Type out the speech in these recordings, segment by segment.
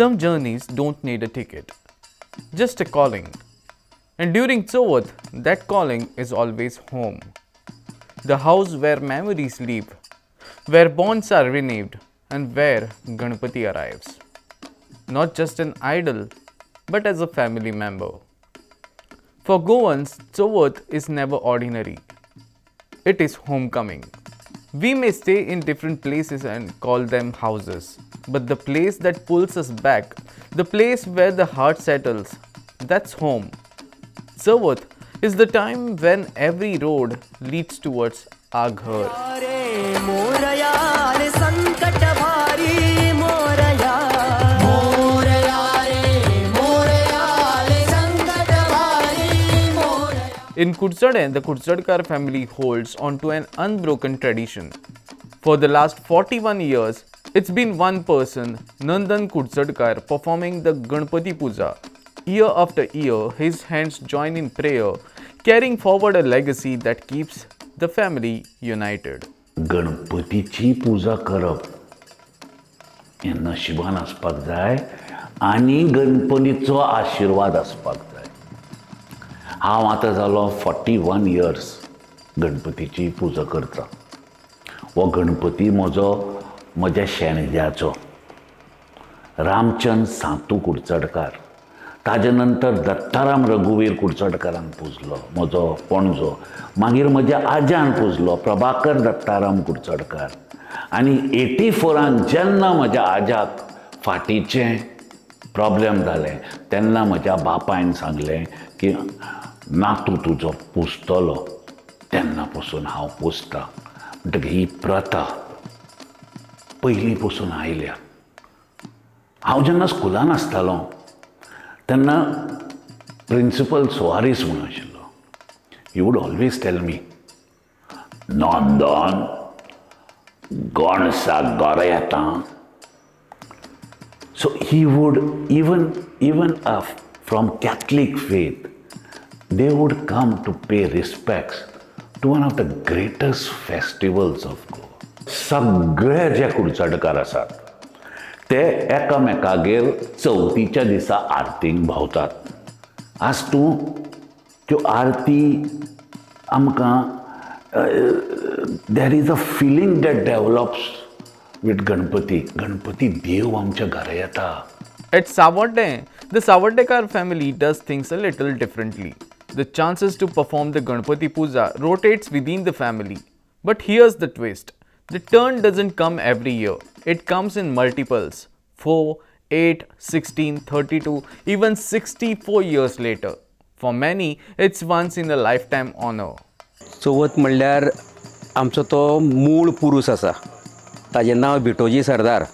Some journeys don't need a ticket, just a calling. And during Chauth, that calling is always home. The house where memories live, where bonds are renewed, and where Ganpati arrives. Not just an idol, but as a family member. For Goans, Chauth is never ordinary. It is homecoming. We may stay in different places and call them houses, but the place that pulls us back, the place where the heart settles, that's home. Chauth is the time when every road leads towards our ghar. In Kudsade, the Kudsadkar family holds on to an unbroken tradition. For the last 41 years, it's been one person, Nandan Kudsadkar, performing the Ganpati Puja. Year after year, his hands join in prayer, carrying forward a legacy that keeps the family united. गणपतीची पूजा करप हे नशिबान आसपाक जाय आनी गणपतीचो आशीर्वाद आसपाक जाय. हांव आतां जालो 41 इयर्स गणपतीची पुजा करता. हो गणपती म्हज्या शेणज्याचो. रामचंद्र सांतू कुडचडकार, ताजे नंतर दत्ताराम रघुवीर कुडचडकारान पुजलो म्हजो पणजो. मागीर म्हज्या आज्यान पुजलो प्रभाकर दत्ताराम कुडचडकार. आनी 84 जेन्ना म्हज्या आज्याक फाटीचें प्रॉब्लेम जालें तेन्ना म्हज्या बापायन सांगलें की नातू तुजो पुजतलो. तेन्ना पासून हांव पुजतां. म्हणटकीर ही प्रथा पयलीं पासून आयल्या. हांव जेन्ना स्कुलान आसतालो तेन्ना प्रिंसिपल सुवारीस म्हणून आशिल्लो. He would always tell me, नंदन गणसाक गरो येता. So he would even from Catholic faith, they would come to pay respects to one of the greatest festivals of Goa. सगळे जे कुडचडकार आसात ते एकामेकागेर चवथीच्या दिसा आरतीक भोंवतात. आज तूं त्यो आरती आमकां there is a feeling that develops with Ganpati. Ganpati देव आमच्या घरा येता. At Savarde, the Savardekar family does things a little differently. The chances to perform the Ganpati Puja rotates within the family. But here's the twist. The turn doesn't come every year. It comes in multiples. 4, 8, 16, 32, even 64 years later. For many, it's once in a lifetime honor. Chavath म्हणल्यार आमचो तो मूळ पुरूश आसा. ताजें नांव भिटोजी सरदार.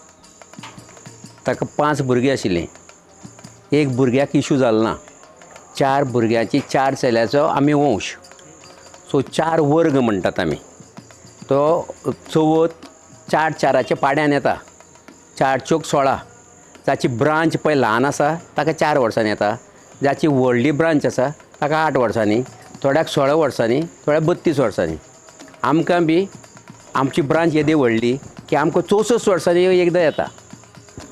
ताका 5 भुरगीं आशिल्लीं. एक भुरग्याक इशू जालो ना. 4 भुरग्यांची 4 चल्याचो आमी वंश. सो 4 वर्ग म्हणटात आमी. तो चवथ 4 4चे पाड्यान येता. 4 चौक 16. जाची ब्रांच पळय ल्हान आसा ताका 4 वर्सांनी येता. जाची व्हडली ब्रांच आसा ताका 8 वर्सांनी, थोड्याक 16 वर्सांनी, थोड्याक 32 वर्सांनी. आमकां बी आमची ब्रांच येदी व्हडली की आमकां 64 वर्सांनी एकदां येता.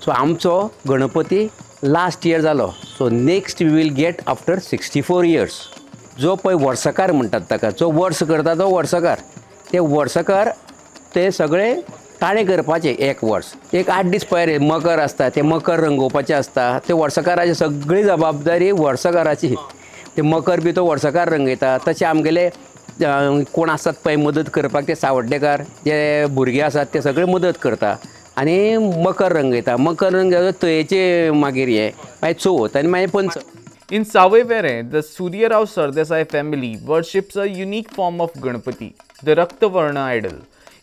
सो आमचो गणपती लास्ट इयर जालो. So next we will get after 64 years. जो पळय वर्सकार म्हणटात ताका, जो वर्स करता तो वर्सकार. ते वर्सकार ते सगळे ताणे करपाचे एक वर्स. एक 8 दीस पयर मकर आसता, ते मकर रंगोवपाचें आसता. ते वर्सकाराची सगळी जबाबदारी वर्सकाराची. ते मकर बी तो वर्सकार रंगयता. तशें आमगेले कोण आसतात पळय मदत करपाक ते सावड्डेकार जे भुरगे आसात ते सगळे मदत करता आनी मकर रंगयता. मकर रंगयता तयेचे मागीर हे मागीर चवथ आनी मागीर पंच. In Savevere, the Suryarao Sardesai family worships a unique form of Ganpati, the Raktavarna idol,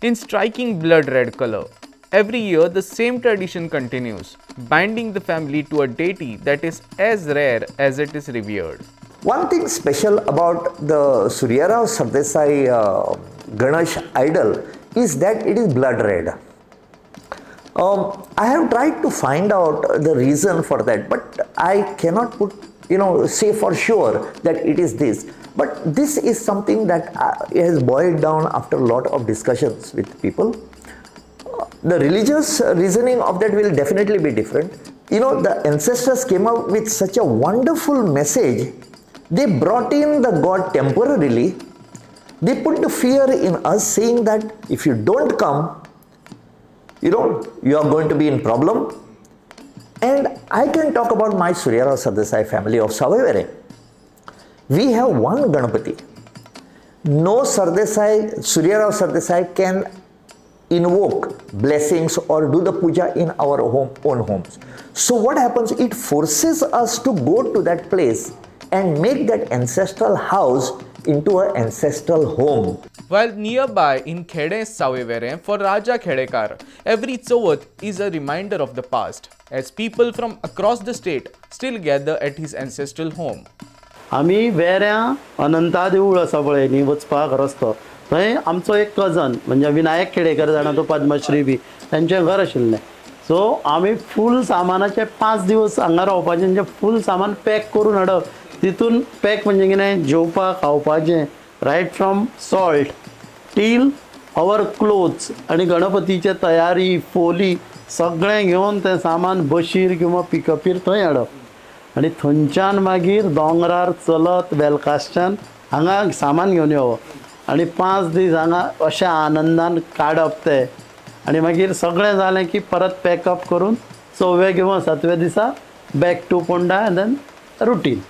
in striking blood red color. Every year, the same tradition continues, binding the family to a deity that is as rare as it is revered. One thing special about the Suryarao Sardesai Ganesh idol is that it is blood red. I have tried to find out the reason for that, but I cannot say for sure that it is this. But this is something that has boiled down after a lot of discussions with people. The religious reasoning of that will definitely be different, you know, the ancestors came up with such a wonderful message. They brought in the god temporarily. They put the fear in us, saying that if you don't come, you know, you are going to be in problem. And I can talk about my Surya Rao Sardesai family of Savai. We have one Ganapati. No Sardesai, Surya Rao Sardesai can invoke blessings or do the puja in our own homes. So what happens? It forces us to go to that place and make that ancestral house into an ancestral home. While nearby in Khede Savevere, for Raja Khedekar, every Chauth is a reminder of the past, as people from across the state still gather at his ancestral home. आमी वेऱ्या अनंता देवूळ आसा पळय न्ही वचपाक रस्तो थंय आमचो एक कजन म्हणजे विनायक खेडेकर जाणा तो पद्मश्री बी तांचें घर आशिल्लें. सो आमी फूल सामानाचे 5 दीस हांगा रावपाचें म्हणजे फूल सामान पॅक करून हाडप. तितून पॅक म्हणजे कितें जेवपाक खावपाचें right from salt till our clothes आनी गणपतीचे तयारी फोली सगळें घेवन तें सामान बशीर किंवा पिकअपीर थंय हाडप. आणि थंयच्यान मागीर दोंगरार चलत वेलकासच्यान हांगा सामान घेवन येवप आनी 5 दीस हांगा अशें आनंदान काडप ते आनी मागीर सगळें जालें की परत पॅकअप करून 6व्या किंवा 7व्या दिसा back to Ponda and then routine.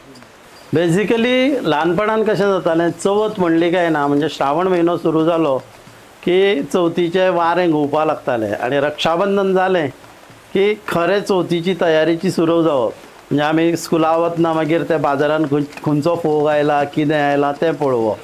Basically ल्हानपणान कशें जातालें चवथ म्हणली काय ना म्हणजे श्रावण म्हयनो सुरू जालो की चवथीचें वारें घुंवपाक लागतालें आनी रक्षाबंधन जालें की खरें चवथीची तयारीची सुरू जावप. म्हणजे आमी स्कुला वतना मागीर ते बाजारान खंयचो फोग आयला कितें आयला तें पळोवप.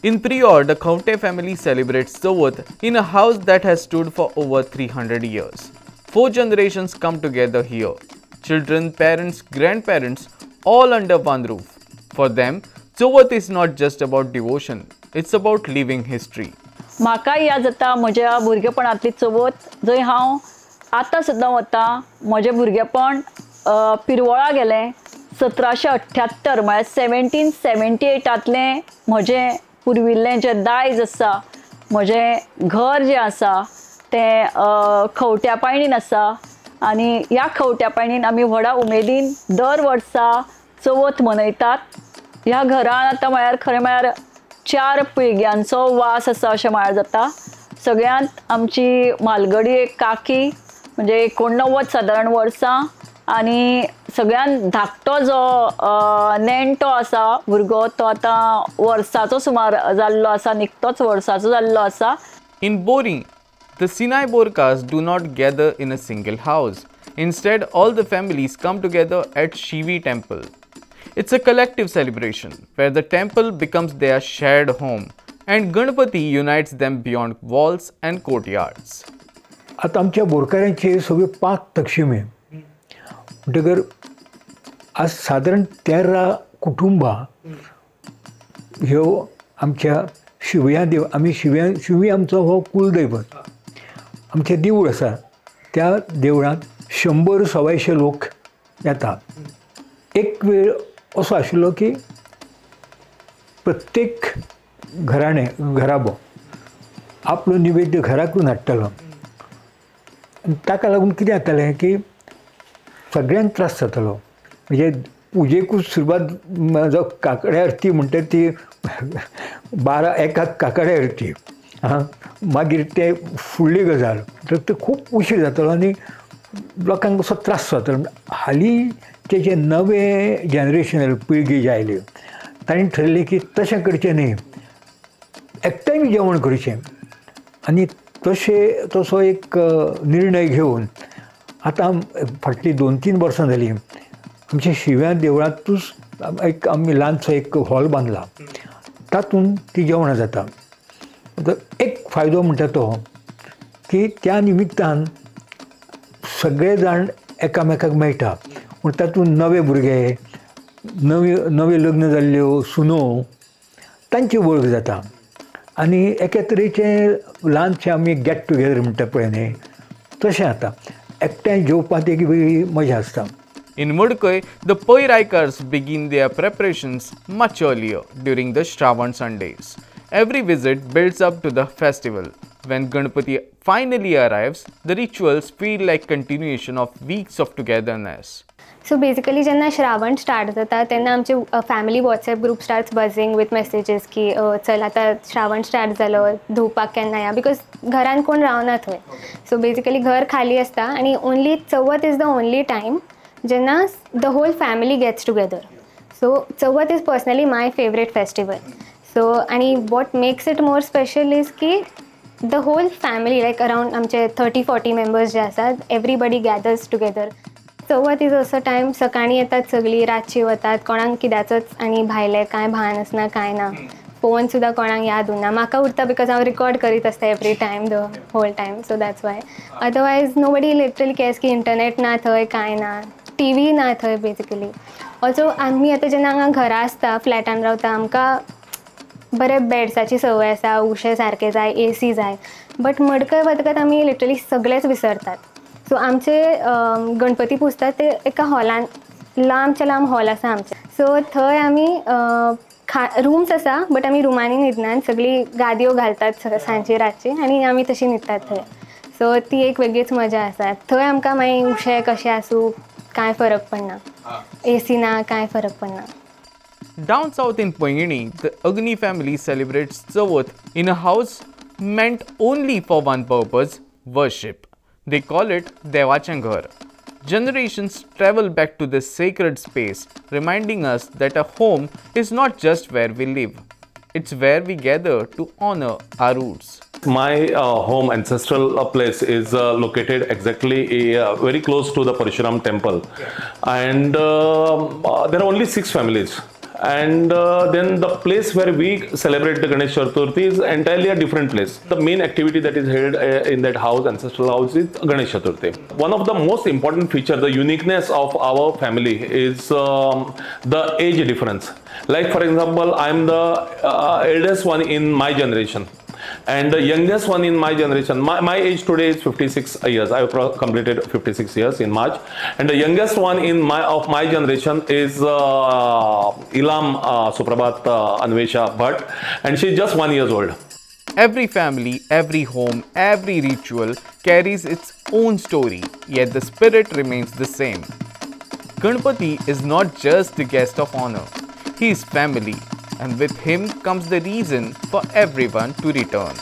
In Prior, the Khaute family celebrates Chauth in a house that has stood for over 300 years. 4 generations come together here. Children, parents, grandparents, all under one roof. For them, Chauth is not just about devotion, it's about living history. म्हाका याद जाता म्हज्या भुरगेपणांतली चवथ जंय हांव आतां सुद्दां वता. म्हजें भुरगेपण पिरवळा गेलें 1778 म्हळ्यार 1778 म्हजें पुर्विल्लें जें दायज आसा म्हजें घर जें आसा तें खवट्या पायणीन आसा आनी ह्या खवट्या पायणीन आमी व्हडा उमेदीन दर वर्सा चवथ मनयतात. ह्या घरान आतां म्हळ्यार खरें म्हळ्यार 4 पिळग्यांचो वास आसा अशें म्हळ्यार जाता. सगळ्यांत आमची म्हालगडी एक काकी म्हणजे 89 सादारण वर्सां आनी सगळ्यान धाकटो जो नेणटो आसा भुरगो तो आतां वर्साचो सुमार जाल्लो आसा निकतोच वर्साचो जाल्लो आसा. In Bori, the Sinai Borkas do not gather in a single house. Instead, all the families come together at Shivi temple. It's a collective celebration where the temple becomes their shared home and Ganpati unites them beyond walls and courtyards. आता आमच्या बोरकारांचे सगळे 5 तक्षिमे म्हणटकर आज साधारण 13 कुटुंबां ह्यो आमच्या शिवया देव आमी शिवी आमचो हो कुलदैवत. आमचें देवूळ आसा त्या देवळांत 100-125 लोक येता. एक वेळ असो आशिल्लो की प्रत्येक घराबो आपलो निवेद्य घराकून हाडटालो. ताका लागून कितें जातालें की सगळ्यांक त्रास जातालो. म्हणजे पुजेकूच सुरवात जो काकडे आरती म्हणटा ती 12 एकाक काकडे आरती मागीर ते फुडली गजाल तर ते खूब उशीर जातालो आनी लोकांक असो त्रास जातालो. हालींचे जे नवे जनरेशन पिळगी जे आयले तांणी ठरयलें की तशें करचें न्ही, एकठांय जेवण करचें. आनी तसो एक निर्णय घेवन आतां फाटलीं 2-3 वर्सां जालीं आमच्या शिव्या देवळांतूच एक आमी ल्हानसो एक हॉल बांदला तातूंत ती जेवणां जाता. एक फायदो म्हणटा तो की त्या निमित्तान सगळे जाण एकामेकाक मेळटा. पूण तातूंत नवे भुरगे नवे लग्न जाल्ल्यो सुनो तांची वळख जाता आनी एके तरेचें ल्हानशें आमी गेट टुगेदर म्हणटा पळय न्ही तशें जाता. एकठांय जेवपाक एक वेगळी मजा आसता. In Mudkoi, the Poiraikars begin their preparations much earlier during the Shravan Sundays. Every visit builds up to the festival. When Ganpati finally arrives, the rituals feel like continuation of weeks of togetherness. So basically जेन्ना Shravan start जाता तेन्ना आमचे family WhatsApp group starts buzzing with messages की चल आतां Shravan start जालो धुवपाक केन्ना या बिकॉज घरान कोण रावना थंय. सो बेसिकली घर खाली आसता आनी only Chavath is the only time जेन्ना the whole family gets together. So Chavath is personally my favourite festival. So आनी what makes it more special is की the whole family like around आमचे 30-40 मेंबर्स जे आसात everybody gathers together. Chavath is also time सकाळीं येतात सगळीं रातची वतात कोणाक कित्याचोच आनी भायले कांय भान आसना कांय ना. फोन सुद्दां कोणाक याद उरना. म्हाका उरता बिकॉज हांव रिकॉर्ड करीत आसता every time the whole time. So that's why. Otherwise nobody literally cares की इंटरनेट ना थंय कांय ना टी ना थंय बेसिकली. ऑल्सो आमी आतां जेन्ना हांगा घरा आसता फ्लॅटान रावता आमकां बरे बेड्साची संवय आसा उशे सारके जाय AC जाय. बट मडकय वतकच आमी लिटरली सगळेच विसरतात. सो आमचे गणपती पुजतात ते एका हॉलान लांबचे लांब हॉल आसा आमचे. सो थंय आमी रूम्स आसा बट आमी रुमांनी न्हिदनात सगळीं गादयो घालतात सांजची रातची आनी आमी तशी न्हिदतात थंय. सो ती एक वेगळीच मजा आसा. थंय आमकां मागीर उशे कशें आसूं कांय फरक पडना. AC ना कांय फरक पडना. Down south in Poingini, the Agni family celebrates Chavath in a house meant only for one purpose, worship. They call it Devachan Ghar. Generations travel back to this sacred space, reminding us that a home is not just where we live, it's where we gather to honor our roots. My home ancestral place is located exactly very close to the Parshuram temple, and there are only 6 families. And then the place where we celebrate the Ganesh Chaturthi is entirely a different place. The main activity that is held in that house, ancestral house, is Ganesh Chaturthi. One of the most important features, the uniqueness of our family is the age difference. Like for example, I am the eldest one in my generation. And the youngest one in my generation, my age today is 56 years. I have completed 56 years in March. And the youngest one in my generation is Ilam Suprabhat Anvesha Bhatt, and she is just 1 year old. Every family, every home, every ritual carries its own story, yet the spirit remains the same. Ganpati is not just the guest of honor, he is family, and with him comes the reason for everyone to return.